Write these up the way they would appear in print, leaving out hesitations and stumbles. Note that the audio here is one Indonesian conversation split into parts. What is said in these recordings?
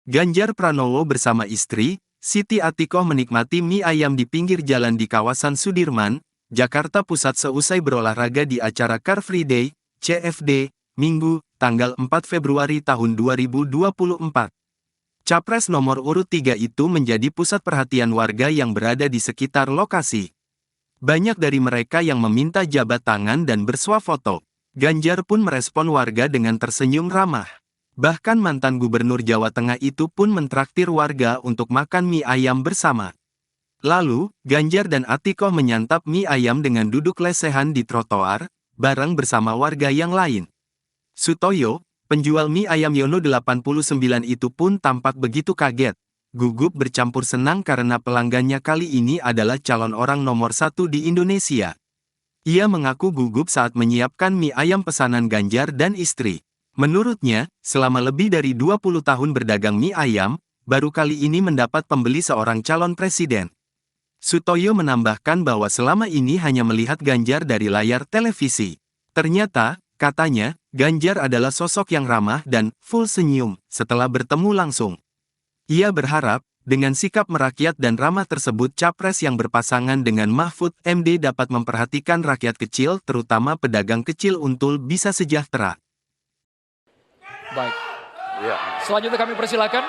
Ganjar Pranowo bersama istri, Siti Atikoh menikmati mie ayam di pinggir jalan di kawasan Sudirman, Jakarta Pusat seusai berolahraga di acara Car Free Day, CFD, Minggu, tanggal 4 Februari tahun 2024. Capres nomor urut 3 itu menjadi pusat perhatian warga yang berada di sekitar lokasi. Banyak dari mereka yang meminta jabat tangan dan bersuah foto. Ganjar pun merespon warga dengan tersenyum ramah. Bahkan mantan gubernur Jawa Tengah itu pun mentraktir warga untuk makan mie ayam bersama. Lalu, Ganjar dan Atikoh menyantap mie ayam dengan duduk lesehan di trotoar, bareng bersama warga yang lain. Sutoyo, penjual mie ayam Yono 89 itu pun tampak begitu kaget. Gugup bercampur senang karena pelanggannya kali ini adalah calon orang nomor 1 di Indonesia. Ia mengaku gugup saat menyiapkan mie ayam pesanan Ganjar dan istri. Menurutnya, selama lebih dari 20 tahun berdagang mie ayam, baru kali ini mendapat pembeli seorang calon presiden. Sutoyo menambahkan bahwa selama ini hanya melihat Ganjar dari layar televisi. Ternyata, katanya, Ganjar adalah sosok yang ramah dan full senyum setelah bertemu langsung. Ia berharap, dengan sikap merakyat dan ramah tersebut Capres yang berpasangan dengan Mahfud MD dapat memperhatikan rakyat kecil terutama pedagang kecil Untul bisa sejahtera. Baik. Ya. Selanjutnya kami persilakan.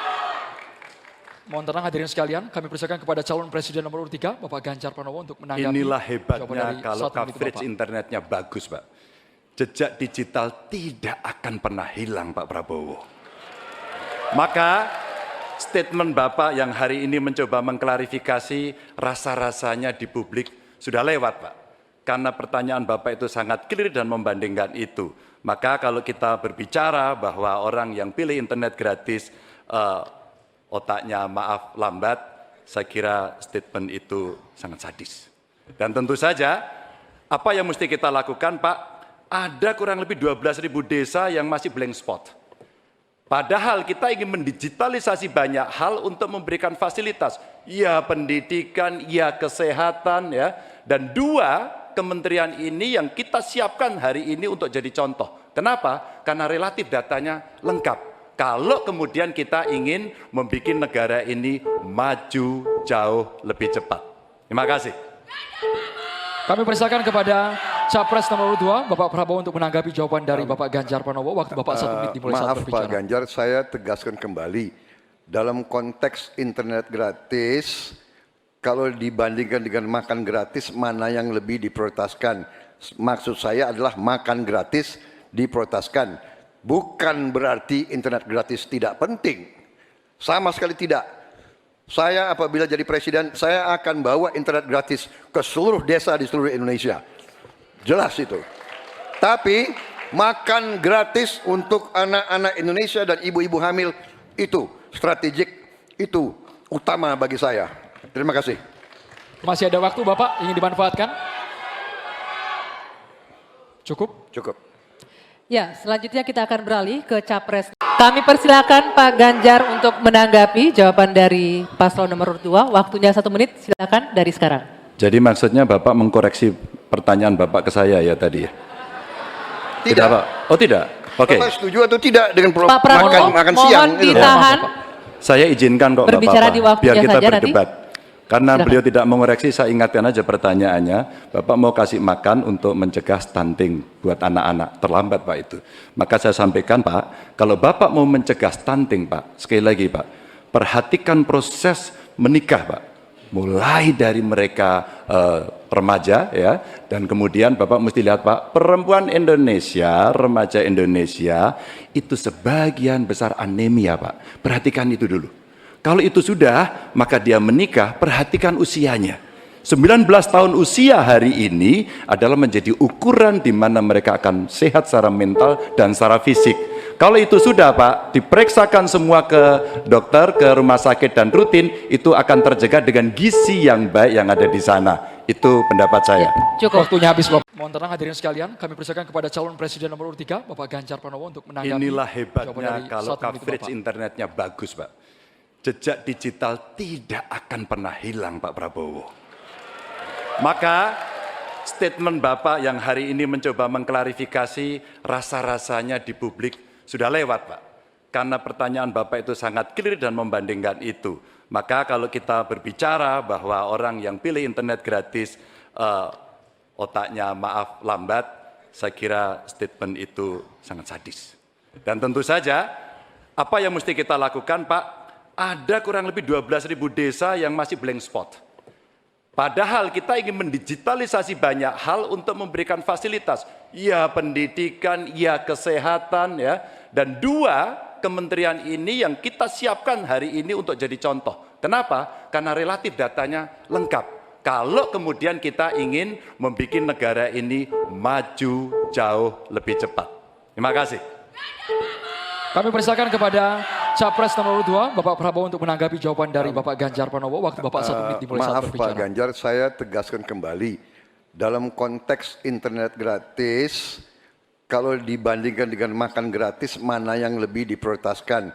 Mohon tenang hadirin sekalian, kami persilakan kepada calon presiden nomor 3, Bapak Ganjar Pranowo untuk menanggapi. Inilah hebatnya kalau coverage internetnya bagus, Pak. Jejak digital tidak akan pernah hilang, Pak Prabowo. Maka statement Bapak yang hari ini mencoba mengklarifikasi rasa-rasanya di publik sudah lewat, Pak. Karena pertanyaan Bapak itu sangat clear dan membandingkan itu. Maka kalau kita berbicara bahwa orang yang pilih internet gratis, otaknya maaf lambat, saya kira statement itu sangat sadis. Dan tentu saja, apa yang mesti kita lakukan, Pak? Ada kurang lebih 12.000 desa yang masih blank spot. Padahal kita ingin mendigitalisasi banyak hal untuk memberikan fasilitas. Ya pendidikan, ya kesehatan, ya. Dan dua kementerian ini yang kita siapkan hari ini untuk jadi contoh. Kenapa? Karena relatif datanya lengkap. Kalau kemudian kita ingin membuat negara ini maju jauh lebih cepat. Terima kasih. Kami persilakan kepada Capres nomor 2, Bapak Prabowo untuk menanggapi jawaban dari Bapak Ganjar Pranowo. Waktu Bapak 1 menit dimulai saat berbicara. Maaf Pak Ganjar, saya tegaskan kembali. Dalam konteks internet gratis, kalau dibandingkan dengan makan gratis, mana yang lebih diprioritaskan? Maksud saya adalah makan gratis diprioritaskan. Bukan berarti internet gratis tidak penting. Sama sekali tidak. Saya apabila jadi presiden, saya akan bawa internet gratis ke seluruh desa di seluruh Indonesia. Jelas itu. Tapi makan gratis untuk anak-anak Indonesia dan ibu-ibu hamil itu strategik, itu utama bagi saya. Terima kasih. Masih ada waktu Bapak ingin dimanfaatkan? Cukup? Cukup. Ya, selanjutnya kita akan beralih ke Capres. Kami persilakan Pak Ganjar untuk menanggapi jawaban dari paslon nomor 2. Waktunya 1 menit, silakan dari sekarang. Jadi maksudnya Bapak mengkoreksi pertanyaan Bapak ke saya ya tadi ya? Tidak, Pak? Oh tidak? Oke. Bapak setuju atau tidak dengan Pak Prabowo, makan siang? mohon ditahan. Saya izinkan kok Berbicara Bapak, di waktunya biar kita saja berdebat. Karena Silakan. beliau tidak mengoreksi, saya ingatkan aja pertanyaannya. Bapak mau kasih makan untuk mencegah stunting buat anak-anak. Terlambat Pak itu. Maka saya sampaikan Pak, kalau Bapak mau mencegah stunting Pak, sekali lagi Pak, perhatikan proses menikah Pak. Mulai dari mereka remaja ya, dan kemudian Bapak mesti lihat Pak, perempuan Indonesia, remaja Indonesia, itu sebagian besar anemia Pak. Perhatikan itu dulu. Kalau itu sudah, maka dia menikah, perhatikan usianya. 19 tahun usia hari ini adalah menjadi ukuran di mana mereka akan sehat secara mental dan secara fisik. Kalau itu sudah Pak, diperiksakan semua ke dokter, ke rumah sakit dan rutin, itu akan terjaga dengan gizi yang baik yang ada di sana. Itu pendapat saya. Cukup. Waktunya habis Bapak. Mohon tenang hadirin sekalian, kami persilakan kepada calon presiden nomor 3, Bapak Ganjar Pranowo untuk menanggapi. Inilah hebatnya kalau coverage internetnya bagus Pak. Jejak digital tidak akan pernah hilang Pak Prabowo. Maka statement Bapak yang hari ini mencoba mengklarifikasi rasa-rasanya di publik sudah lewat Pak. karena pertanyaan Bapak itu sangat clear dan membandingkan itu. Maka kalau kita berbicara bahwa orang yang pilih internet gratis otaknya maaf lambat, saya kira statement itu sangat sadis. Dan tentu saja apa yang mesti kita lakukan, Pak? Ada kurang lebih 12.000 desa yang masih blank spot. Padahal kita ingin mendigitalisasi banyak hal untuk memberikan fasilitas, ya pendidikan, ya kesehatan, ya. Dan 2 kementerian ini yang kita siapkan hari ini untuk jadi contoh. Kenapa? Karena relatif datanya lengkap. Kalau kemudian kita ingin membuat negara ini maju jauh lebih cepat. Terima kasih. Kami persilakan kepada Capres nomor 2, Bapak Prabowo untuk menanggapi jawaban dari Bapak Ganjar Pranowo. Waktu Bapak 1 menit dimulai saat Maaf berbicara. Pak Ganjar, saya tegaskan kembali. Dalam konteks internet gratis, kalau dibandingkan dengan makan gratis, mana yang lebih diprioritaskan?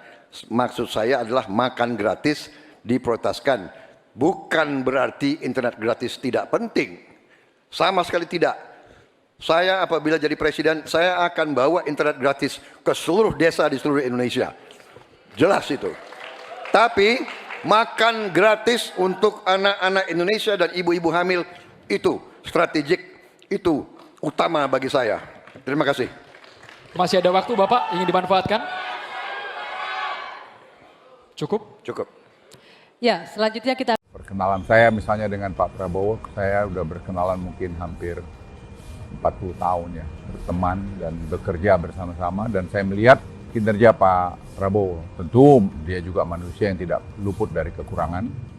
Maksud saya adalah makan gratis diprioritaskan. Bukan berarti internet gratis tidak penting. Sama sekali tidak. Saya apabila jadi presiden, saya akan bawa internet gratis ke seluruh desa di seluruh Indonesia. Jelas itu. Tapi makan gratis untuk anak-anak Indonesia dan ibu-ibu hamil itu strategik, itu utama bagi saya. Terima kasih. Masih ada waktu Bapak, ingin dimanfaatkan? Cukup? Cukup. Ya, selanjutnya kita Perkenalan saya misalnya dengan Pak Prabowo, saya udah berkenalan mungkin hampir 40 tahun ya, berteman dan bekerja bersama-sama, dan saya melihat kinerja Pak Prabowo. Tentu dia juga manusia yang tidak luput dari kekurangan.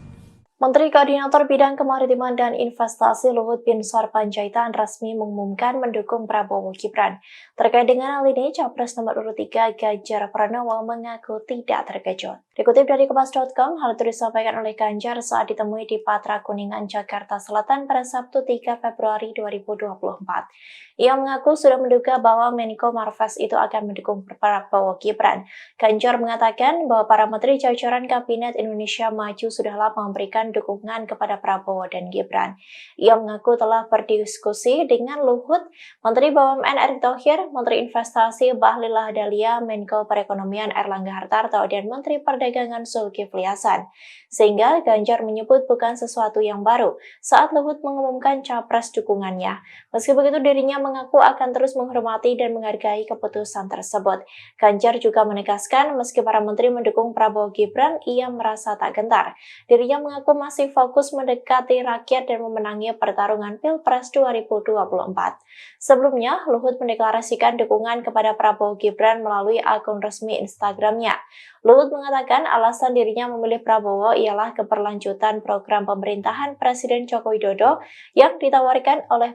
Menteri Koordinator Bidang Kemaritiman dan Investasi Luhut Binsar Panjaitan resmi mengumumkan mendukung Prabowo Gibran. Terkait dengan hal ini, Capres nomor urut 3 Ganjar Pranowo mengaku tidak terkejut. Dikutip dari Kompas.com, hal itu disampaikan oleh Ganjar saat ditemui di Patra Kuningan, Jakarta Selatan pada Sabtu 3 Februari 2024. Ia mengaku sudah menduga bahwa Menko Marves itu akan mendukung Prabowo Gibran. Ganjar mengatakan bahwa para menteri jajaran Kabinet Indonesia Maju sudah lama memberikan dukungan kepada Prabowo dan Gibran. Ia mengaku telah berdiskusi dengan Luhut, Menteri BUMN Erick Thohir, Menteri Investasi Bahlil Lahadalia, Menko Perekonomian Erlangga Hartarto, dan Menteri Perdagangan Zulkifli Hasan. Sehingga Ganjar menyebut bukan sesuatu yang baru saat Luhut mengumumkan capres dukungannya. Meski begitu, dirinya mengaku akan terus menghormati dan menghargai keputusan tersebut. Ganjar juga menegaskan meski para menteri mendukung Prabowo Gibran, ia merasa tak gentar. Dirinya mengaku masih fokus mendekati rakyat dan memenangi pertarungan Pilpres 2024. Sebelumnya, Luhut mendeklarasikan dukungan kepada Prabowo Gibran melalui akun resmi Instagramnya. Luhut mengatakan alasan dirinya memilih Prabowo ialah keberlanjutan program pemerintahan Presiden Joko Widodo yang ditawarkan oleh